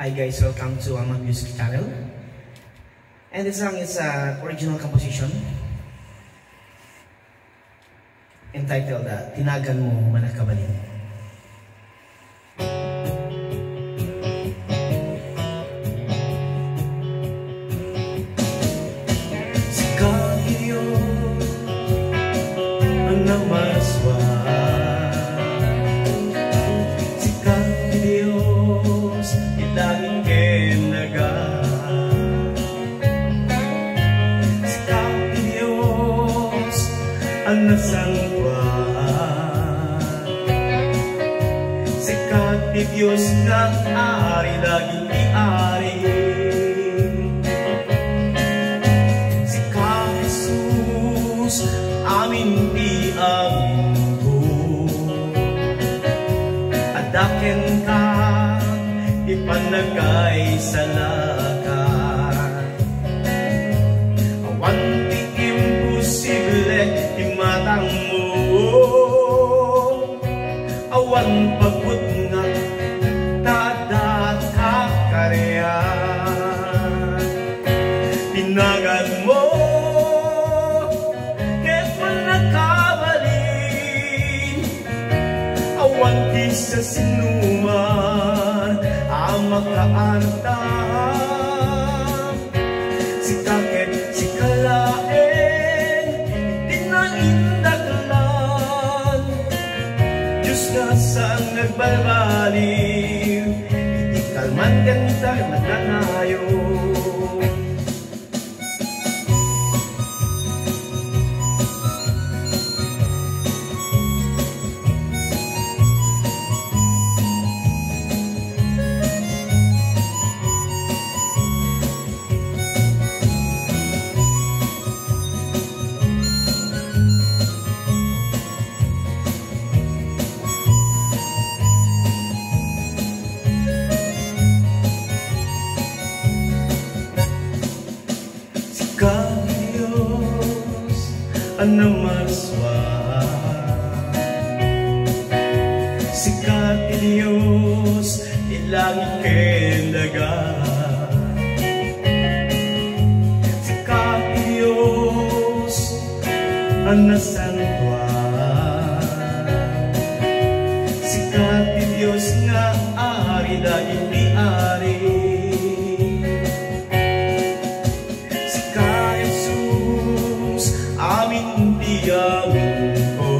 Hi guys, welcome to our music channel. And this song is an original composition entitled Tinagan Mo Manakabalin. Sikat iyo ang namaswa, sikat Diyos ilangin kenaga, sikat Diyos ang nasangwa, sikat di Diyos ng ari laging iari. Amin di amin ko, adaken ka ipanagay sa lakad. Awan di imposible imatang mo, awan pagod nga dadat kakarean. Tinagan mo awan di sa sinuman ang makaartang, si kakit si kalaen di na indaglan. Diyos na saan nagbalbaliw, di kalman ganda naganayo. Sikat Diyos ang namaswa, sikat Diyos ilangin kenaga, sikat Diyos ang nasangwa, sikat Diyos nga ari laging iari. Amin ko,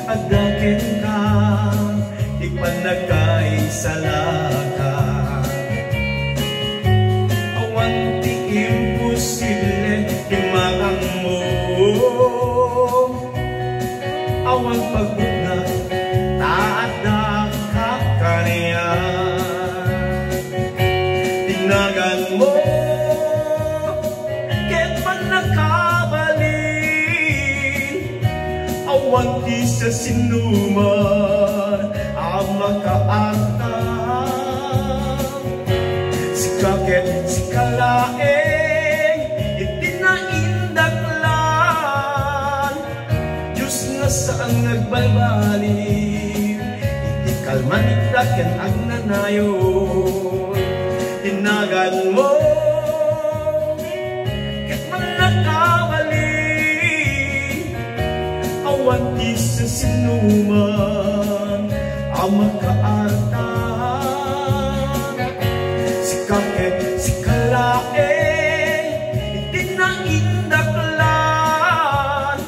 adaken ka ipanagay sa lakad. Awan di imposible imatang mo, awan pagbuga taada kakariyan. Tinagan mo awan di sa sinuman ang makaartang, si kakit si kalaeng itinaindaklan. Diyos na saan nagbalbaliw, iti kalman itaken ang nanayon. Tinagan mo awan di sa sinuman ang makaartang, si kakit si kalaeng itinaindaklan.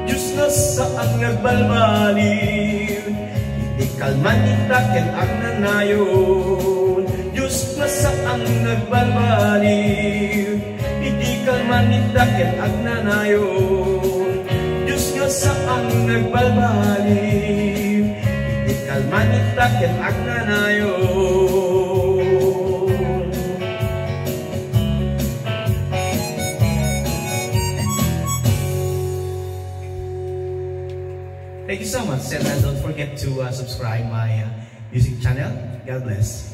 Diyos na saan nagbalbaliw, hindi kalman itaken ang nanayon. Diyos na saan nagbalbaliw, hindi kalman itaken ang nanayon. Saan nagbalbaliw, hindi kalman itaken ang nanayon. Thank you so much, and don't forget to subscribe my music channel. God bless.